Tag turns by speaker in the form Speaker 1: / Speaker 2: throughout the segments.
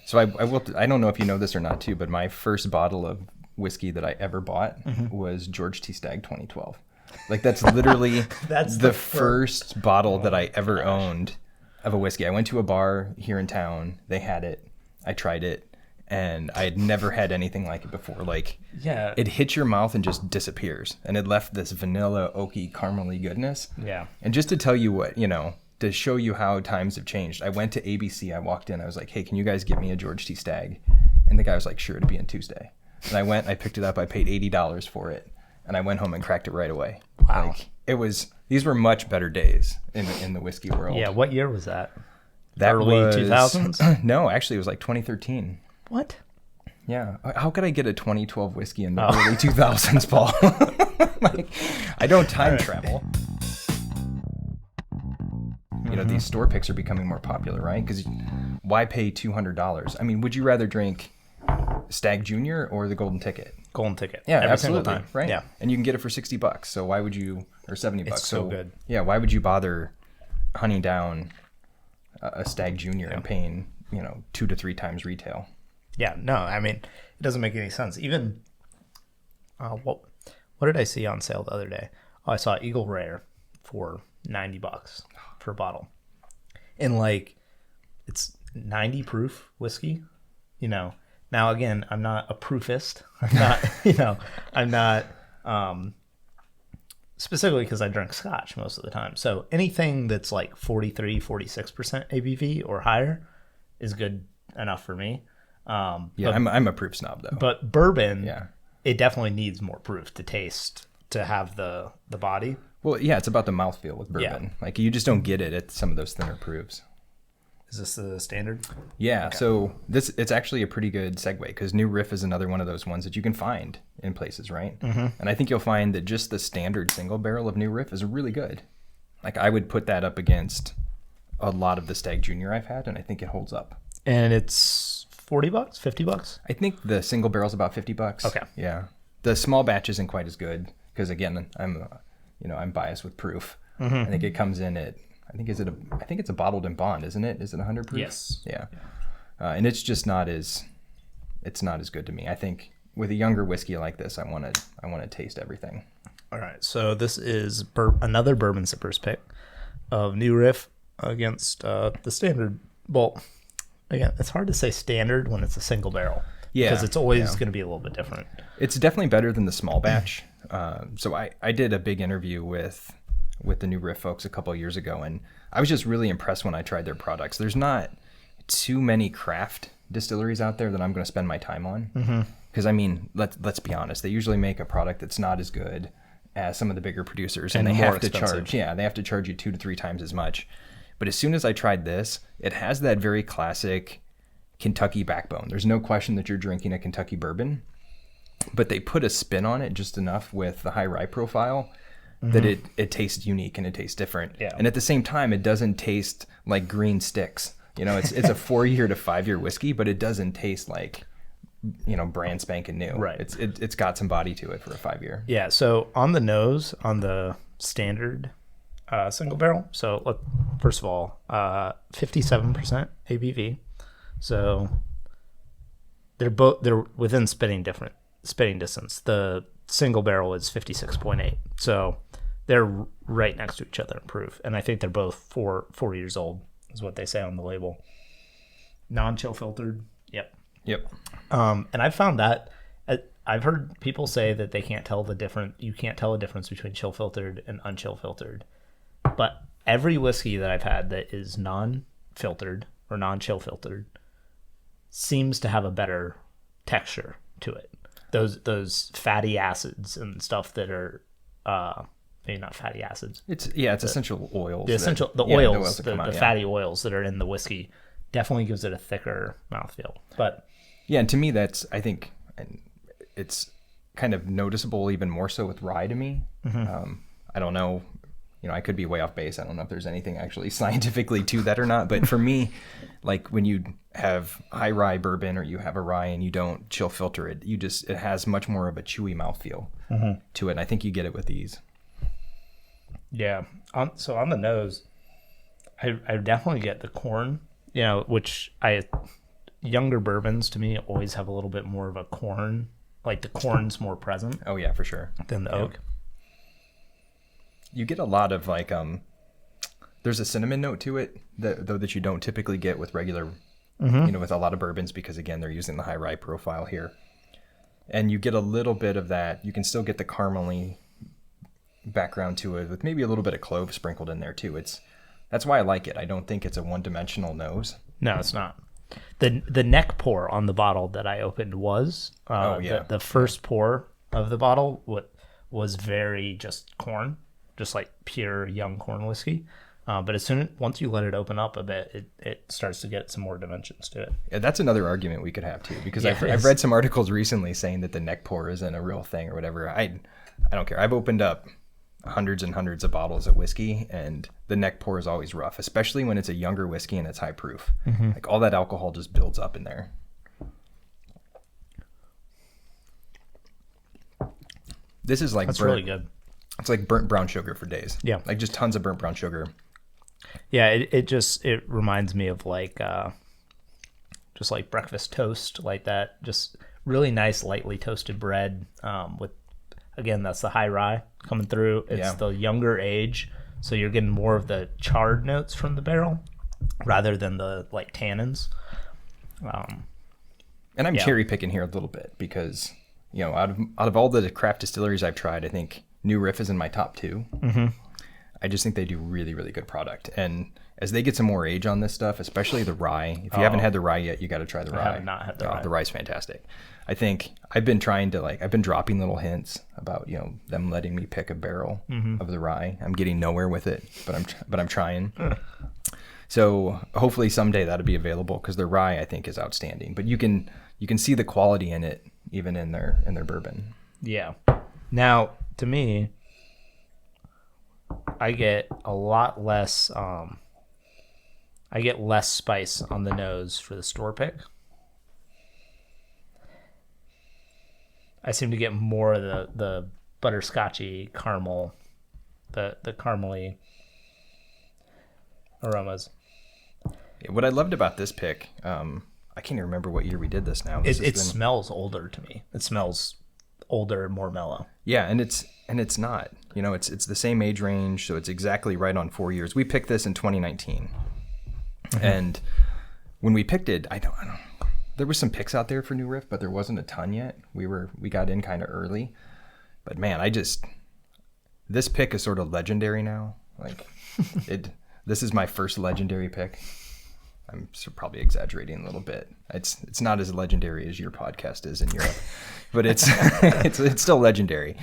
Speaker 1: So I don't know if you know this or not too, but my first bottle of whiskey that I ever bought was George T. Stagg 2012. Like that's literally
Speaker 2: That's
Speaker 1: the first bottle that I ever owned of a whiskey. I went to a bar here in town. They had it. I tried it. And I had never had anything like it before. Like,
Speaker 2: Yeah.
Speaker 1: it hits your mouth and just disappears. And it left this vanilla, oaky, caramely goodness.
Speaker 2: Yeah.
Speaker 1: And just to tell you what, to show you how times have changed, I went to ABC. I walked in. I was like, hey, can you guys get me a George T. Stagg? And the guy was like, sure, it'll be on Tuesday. And I went, I picked it up. I paid $80 for it. And I went home and cracked it right away.
Speaker 2: Wow.
Speaker 1: Like, these were much better days in the whiskey world.
Speaker 2: Yeah. What year was that?
Speaker 1: That
Speaker 2: Early
Speaker 1: was
Speaker 2: 2000s?
Speaker 1: No, actually, it was like 2013.
Speaker 2: What?
Speaker 1: Yeah. How could I get a 2012 whiskey in the early 2000s, Paul? Like, I don't time travel. These store picks are becoming more popular, right? Because why pay $200? I mean, would you rather drink Stagg Junior or the Golden Ticket?
Speaker 2: Golden Ticket.
Speaker 1: Yeah,
Speaker 2: Every
Speaker 1: absolutely.
Speaker 2: single time.
Speaker 1: Right.
Speaker 2: Yeah.
Speaker 1: And you can get it for $60. So why would you, or $70?
Speaker 2: It's so good.
Speaker 1: Yeah. Why would you bother hunting down a Stagg Junior and paying 2 to 3 times retail?
Speaker 2: Yeah, no, I mean, it doesn't make any sense. Even, what did I see on sale the other day? Oh, I saw Eagle Rare for $90 for a bottle. And like, it's 90 proof whiskey, Now, again, I'm not a proofist. I'm not, specifically because I drink scotch most of the time. So anything that's like 43, 46% ABV or higher is good enough for me.
Speaker 1: I'm a proof snob though.
Speaker 2: But bourbon, it definitely needs more proof to taste, to have the body.
Speaker 1: Well, yeah, it's about the mouthfeel with bourbon.
Speaker 2: Yeah.
Speaker 1: Like, you just don't get it at some of those thinner proofs.
Speaker 2: Is this the standard?
Speaker 1: Yeah, okay. So it's actually a pretty good segue, because New Riff is another one of those ones that you can find in places, right? Mm-hmm. And I think you'll find that just the standard single barrel of New Riff is really good. Like, I would put that up against a lot of the Stagg Junior I've had, and I think it holds up.
Speaker 2: And it's $40, $50? I
Speaker 1: think the single barrel's about $50.
Speaker 2: Okay.
Speaker 1: Yeah. The small batch isn't quite as good, because again, I'm biased with proof. Mm-hmm. I think it comes in at, I think it's a bottled in bond, isn't it? Is it 100 proof?
Speaker 2: Yes.
Speaker 1: Yeah. And it's just not as good to me. I think with a younger whiskey like this, I want to taste everything.
Speaker 2: All right. So this is another Bourbon Sippers pick of New Riff against the standard. Well, again, it's hard to say standard when it's a single barrel. Yeah. Because it's always going to be a little bit different.
Speaker 1: It's definitely better than the small batch. So I did a big interview with the New Riff folks a couple of years ago, and I was just really impressed when I tried their products. There's not too many craft distilleries out there that I'm going to spend my time on. Because, I mean, let's be honest. They usually make a product that's not as good as some of the bigger producers, and they have to charge. Yeah, they have to charge you 2 to 3 times as much. But as soon as I tried this, it has that very classic Kentucky backbone. There's no question that you're drinking a Kentucky bourbon, but they put a spin on it just enough with the high rye profile that it tastes unique and it tastes different. Yeah. And at the same time, it doesn't taste like green sticks. It's a 4-year to 5-year whiskey, but it doesn't taste like, brand spanking new.
Speaker 2: Right.
Speaker 1: It's got some body to it for a 5-year.
Speaker 2: Yeah. So on the nose, on the standard single barrel. So look, first of all, 57% ABV. So they're within spitting distance. The single barrel is 56.8. So they're right next to each other in proof. And I think they're both 4 years old, is what they say on the label. Non-chill filtered. Yep. And I've found that I've heard people say that you can't tell the difference between chill filtered and unchill filtered. But every whiskey that I've had that is non-filtered or non-chill filtered seems to have a better texture to it. Those fatty acids and stuff that are maybe not fatty acids.
Speaker 1: It's essential oils.
Speaker 2: The oils, the fatty oils that are in the whiskey definitely gives it a thicker mouthfeel. But
Speaker 1: yeah, and to me I think it's kind of noticeable even more so with rye to me. Mm-hmm. I don't know. I could be way off base. I don't know if there's anything actually scientifically to that or not. But for me, like when you have high rye bourbon or you have a rye and you don't chill filter it, it has much more of a chewy mouthfeel to it. And I think you get it with these.
Speaker 2: Yeah. So on the nose, I definitely get the corn, which younger bourbons to me always have a little bit more of a corn, like the corn's more present.
Speaker 1: Oh yeah, for sure.
Speaker 2: Than the oak.
Speaker 1: You get a lot of like there's a cinnamon note to it that you don't typically get with regular with a lot of bourbons, because again they're using the high rye profile here. And you get a little bit of that. You can still get the caramely background to it with maybe a little bit of clove sprinkled in there too. That's why I like it. I don't think it's a one-dimensional nose.
Speaker 2: No, it's not. The neck pour on the bottle that I opened was the first pour of the bottle was very just corn, just like pure young corn whiskey. But once you let it open up a bit, it starts to get some more dimensions to it.
Speaker 1: Yeah, that's another argument we could have too, because I've read some articles recently saying that the neck pour isn't a real thing or whatever. I don't care. I've opened up hundreds and hundreds of bottles of whiskey, and the neck pour is always rough, especially when it's a younger whiskey and it's high proof. Like all that alcohol just builds up in there. This is like
Speaker 2: that's really good.
Speaker 1: It's like burnt brown sugar for days.
Speaker 2: Yeah,
Speaker 1: like just tons of burnt brown sugar.
Speaker 2: Yeah, it reminds me of like just like breakfast toast, like that. Just really nice, lightly toasted bread with, again, that's the high rye coming through. It's the younger age, so you're getting more of the charred notes from the barrel rather than the like tannins.
Speaker 1: And I'm cherry picking here a little bit because out of all the craft distilleries I've tried, I think New Riff is in my top 2. I just think they do really, really good product. And as they get some more age on this stuff, especially the rye, if you haven't had the rye yet, you got to try the rye.
Speaker 2: I have not had the rye.
Speaker 1: The rye's fantastic. I think I've been dropping little hints about, them letting me pick a barrel of the rye. I'm getting nowhere with it, but I'm trying. So hopefully someday that'll be available, because their rye, I think, is outstanding. But you can see the quality in it even in their bourbon.
Speaker 2: Yeah. Now, to me, I get a lot less. I get less spice on the nose for the store pick. I seem to get more of the butterscotchy caramel, the caramely aromas.
Speaker 1: What I loved about this pick, I can't even remember what year we did this now.
Speaker 2: It smells older to me. It smells older and more mellow.
Speaker 1: Yeah, and it's not. It's the same age range, so it's exactly right on 4 years. We picked this in 2019. And when we picked it, I don't there was some picks out there for New Riff, but there wasn't a ton yet. We got in kind of early. But man, this pick is sort of legendary now. Like this is my first legendary pick. I'm probably exaggerating a little bit. It's not as legendary as your podcast is in Europe, but it's still legendary.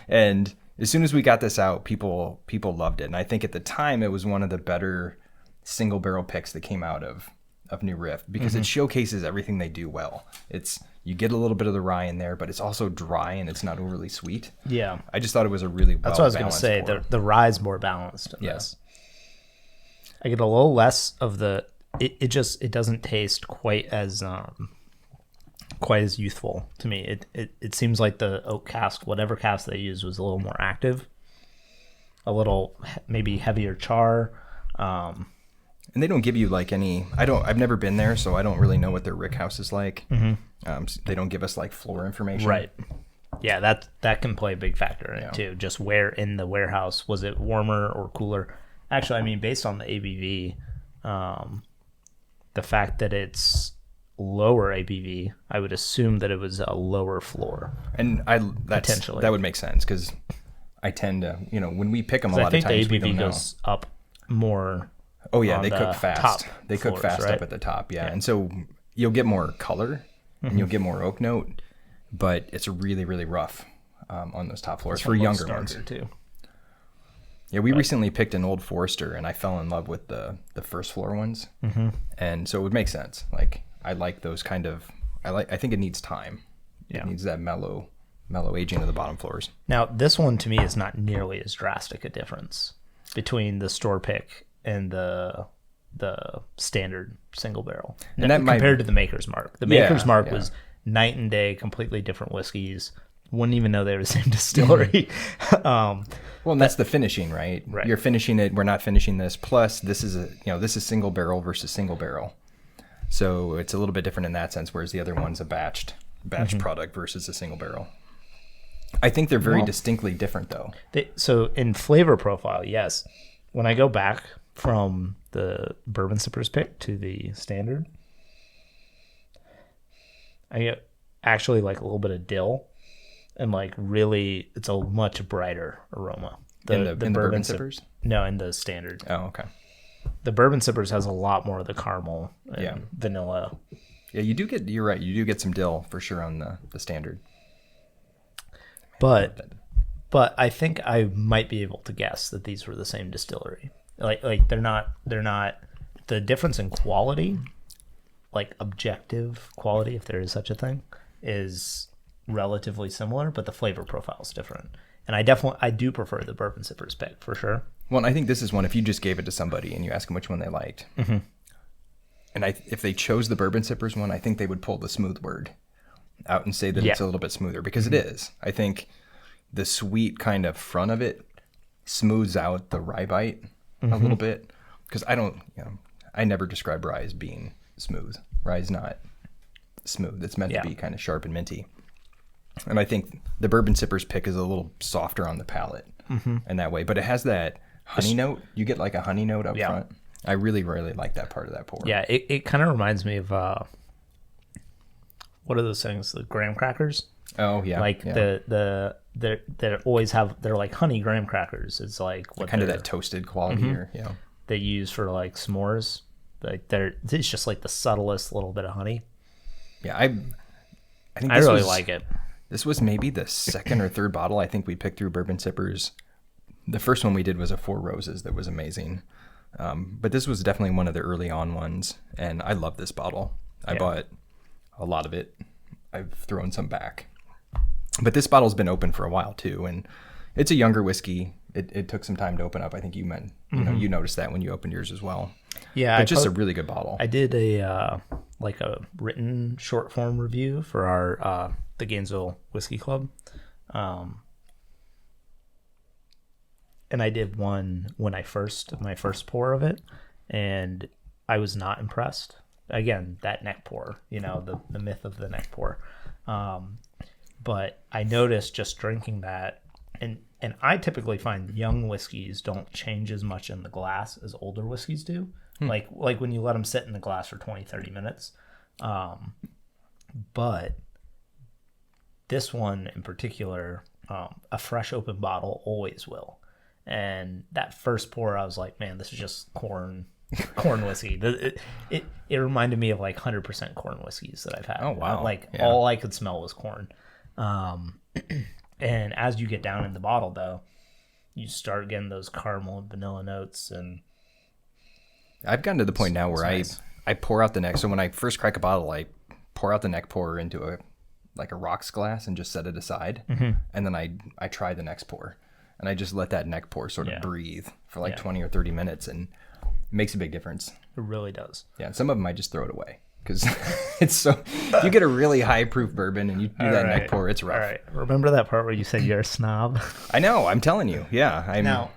Speaker 1: And as soon as we got this out, people loved it. And I think at the time it was one of the better single barrel picks that came out of New Riff, because it showcases everything they do well. You get a little bit of the rye in there, but it's also dry and it's not overly sweet.
Speaker 2: Yeah.
Speaker 1: I just thought it was a really well-balanced.
Speaker 2: That's what I was going to say. The rye's more balanced. Yes. I get a little less of the. It doesn't taste quite as youthful to me. It seems like the oak cask, whatever cask they used, was a little more active, a little maybe heavier char.
Speaker 1: And they don't give you like any. I've never been there, so I don't really know what their rick house is like. They don't give us like floor information.
Speaker 2: Right. Yeah, that can play a big factor in it too. Just where in the warehouse was it, warmer or cooler? Actually, I mean, based on the ABV, the fact that it's lower ABV, I would assume that it was a lower floor.
Speaker 1: And potentially that would make sense, because I tend to, when we pick them, a lot of times we don't know. I think the ABV goes
Speaker 2: up more.
Speaker 1: Oh yeah, they cook fast. They cook fast up at the top, yeah. And so you'll get more color and you'll get more oak note, but it's really, really rough on those top floors for younger ones
Speaker 2: too.
Speaker 1: Yeah, we recently picked an Old Forester, and I fell in love with the first floor ones, and so it would make sense. Like I like those kind of. I think it needs time. It needs that mellow aging of the bottom floors.
Speaker 2: Now this one to me is not nearly as drastic a difference between the store pick and the standard single barrel, and that compared to the Maker's Mark. The Maker's Mark was night and day, completely different whiskeys. Wouldn't even know they were the same distillery.
Speaker 1: Well, and that's the finishing, right?
Speaker 2: Right.
Speaker 1: You're finishing it. We're not finishing this. Plus, this is single barrel versus single barrel. So it's a little bit different in that sense, whereas the other one's a batch product versus a single barrel. I think they're very distinctly different, though.
Speaker 2: So in flavor profile, yes. When I go back from the bourbon sippers pick to the standard, I get actually like a little bit of dill, and like really, it's a much brighter aroma.
Speaker 1: In the bourbon sippers?
Speaker 2: No, in the standard.
Speaker 1: Oh, okay.
Speaker 2: The bourbon sippers has a lot more of the caramel and vanilla.
Speaker 1: Yeah, you're right. You do get some dill for sure on the standard.
Speaker 2: But I think I might be able to guess that these were the same distillery. Like they're not the difference in quality, like objective quality, if there is such a thing, is relatively similar, but the flavor profile is different. And I do prefer the bourbon sippers pick for sure.
Speaker 1: Well, I think this is one, if you just gave it to somebody and you ask them which one they liked, and if they chose the bourbon sippers one, I think they would pull the smooth word out and say that it's a little bit smoother, because it is. I think the sweet kind of front of it smooths out the rye bite a little bit, because I never describe rye as being smooth. Rye is not smooth. It's meant to be kind of sharp and minty. And I think the bourbon sippers pick is a little softer on the palate in that way, but it has that honey note. You get like a honey note up front. I really, really like that part of that pour.
Speaker 2: Yeah, it kind of reminds me of what are those things? The graham crackers.
Speaker 1: Oh yeah,
Speaker 2: like they always have, they're like honey graham crackers. It's like what
Speaker 1: kind of that toasted quality here. Yeah,
Speaker 2: they use for like s'mores. Like it's just like the subtlest little bit of honey.
Speaker 1: Yeah, I think
Speaker 2: I really like it.
Speaker 1: This was maybe the second or third bottle I think we picked through bourbon sippers. The first one we did was a Four Roses that was amazing. But this was definitely one of the early on ones, and I love this bottle. I bought a lot of it. I've thrown some back. But this bottle's been open for a while too, and it's a younger whiskey. It took some time to open up. I think you noticed that when you opened yours as well.
Speaker 2: Yeah,
Speaker 1: but just a really good bottle.
Speaker 2: I did a written short form review for our the Gainesville Whiskey Club, and I did one when my first pour of it, and I was not impressed. Again, that neck pour, the myth of the neck pour. But I noticed just drinking that, and I typically find young whiskeys don't change as much in the glass as older whiskeys do. Like when you let them sit in the glass for 20, 30 minutes. But this one in particular, a fresh open bottle always will. And that first pour, I was like, man, this is just corn whiskey. It reminded me of like 100% corn whiskeys that I've had.
Speaker 1: Oh, wow.
Speaker 2: All I could smell was corn. And as you get down in the bottle, though, you start getting those caramel and vanilla notes. And
Speaker 1: I've gotten to the point now where I pour out the neck. So when I first crack a bottle, I pour out the neck pour into a rocks glass and just set it aside. And then I try the next pour. And I just let that neck pour sort of breathe for 20 or 30 minutes, and it makes a big difference.
Speaker 2: It really does.
Speaker 1: Yeah, some of them I just throw it away because it's so. If you get a really high proof bourbon and you do that neck pour, it's rough.
Speaker 2: All right, remember that part where you said you're a snob?
Speaker 1: I know. I'm telling you. Yeah.
Speaker 2: Now,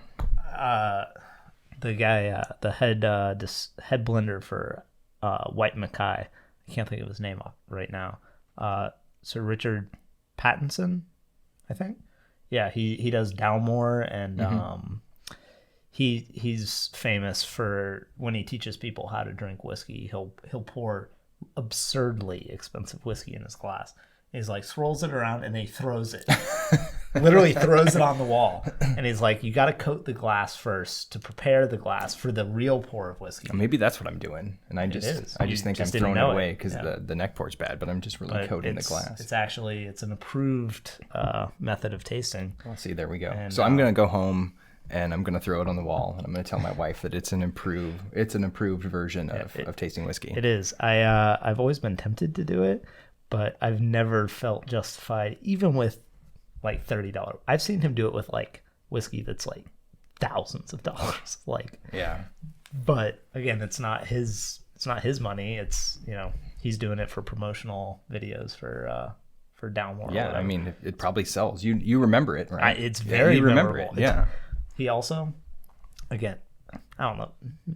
Speaker 2: the guy, the head blender for White Mackay, I can't think of his name right now. Sir Richard Pattinson, I think. Yeah, he does Dalmore, and he's famous for when he teaches people how to drink whiskey. He'll pour absurdly expensive whiskey in his glass. He's like swirls it around and then he throws it, literally throws it on the wall. And he's like, you got to coat the glass first to prepare the glass for the real pour of whiskey.
Speaker 1: Maybe that's what I'm doing, and I just think I'm throwing it away because the neck pour's bad, but I'm just really coating the glass.
Speaker 2: It's an approved method of tasting.
Speaker 1: Well, see, there we go. And, so I'm gonna go home and I'm gonna throw it on the wall, and I'm gonna tell my wife that it's an improved version of tasting whiskey.
Speaker 2: It is. I've always been tempted to do it, but I've never felt justified, even with like $30. I've seen him do it with like whiskey that's like thousands of dollars. But again, it's not his money. It's, he's doing it for promotional videos for Downmore.
Speaker 1: Yeah, I mean, it probably sells. You remember it, right?
Speaker 2: It's very
Speaker 1: remember
Speaker 2: memorable.
Speaker 1: It. Yeah.
Speaker 2: He also, again, I don't know,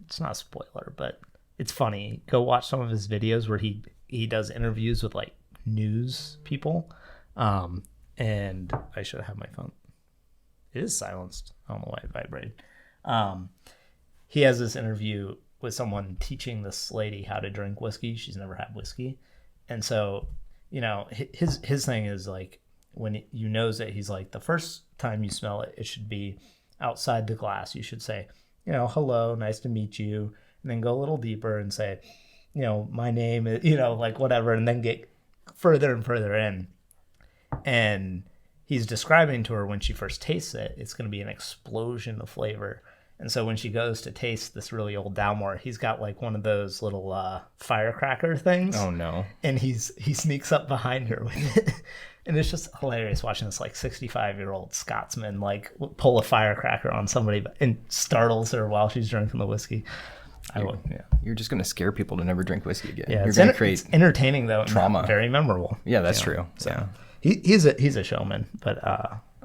Speaker 2: it's not a spoiler, but it's funny. Go watch some of his videos where he does interviews with like news people. And I should have my phone. It is silenced. I don't know why it vibrated. He has this interview with someone teaching this lady how to drink whiskey. She's never had whiskey. And so, you know, his thing is like, when you nose it, he's like, the first time you smell it, it should be outside the glass. You should say, you know, hello, nice to meet you. And then go a little deeper and say, you know, my name is, you know, like whatever. And then get further and further in. And he's describing to her when she first tastes it, it's going to be an explosion of flavor. And so when she goes to taste this really old Dalmore, he's got like one of those little firecracker things.
Speaker 1: Oh no!
Speaker 2: And he sneaks up behind her with it, and it's just hilarious watching this like 65-year-old Scotsman like pull a firecracker on somebody and startles her while she's drinking the whiskey.
Speaker 1: You're just going to scare people to never drink whiskey again.
Speaker 2: Yeah,
Speaker 1: you're going to create
Speaker 2: it's entertaining though,
Speaker 1: trauma.
Speaker 2: Very memorable.
Speaker 1: Yeah, that's true.
Speaker 2: So
Speaker 1: Yeah.
Speaker 2: He's a showman, but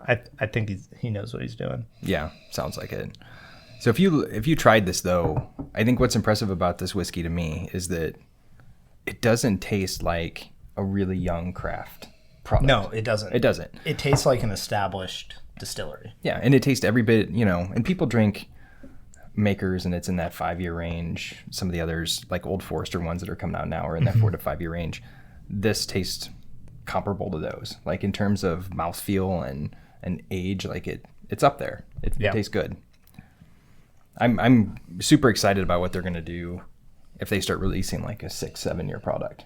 Speaker 2: I think he knows what he's doing.
Speaker 1: Yeah, sounds like it. So if you tried this though, I think what's impressive about this whiskey to me is that it doesn't taste like a really young craft product.
Speaker 2: No, it doesn't.
Speaker 1: It doesn't.
Speaker 2: It tastes like an established distillery.
Speaker 1: Yeah, and it tastes every bit, you know, and people drink makers and it's in that 5-year range. Some of the others, like Old Forester ones that are coming out now, are in that 4 to 5 year range. This tastes comparable to those, like in terms of mouthfeel and age, like it's up there. It tastes good. I'm super excited about what they're going to do if they start releasing like a 6-7 year product.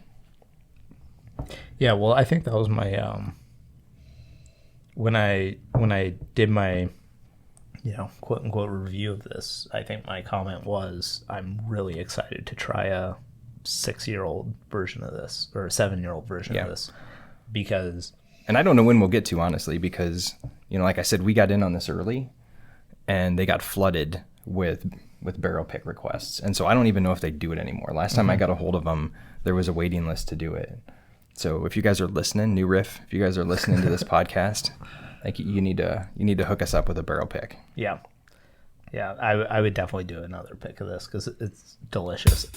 Speaker 2: Yeah, well, I think that was my when I did my, you know, quote unquote review of this, I think my comment was, I'm really excited to try a 6-year-old version of this or a 7-year-old version of this, because,
Speaker 1: and I don't know when we'll get to, honestly, because, you know, like I said, we got in on this early and they got flooded with barrel pick requests, and so I don't even know if they do it anymore. Last time I got a hold of them, there was a waiting list to do it. So if you guys are listening, New Riff, if you guys are listening to this podcast, like you need to hook us up with a barrel pick.
Speaker 2: Yeah, I would definitely do another pick of this because it's delicious.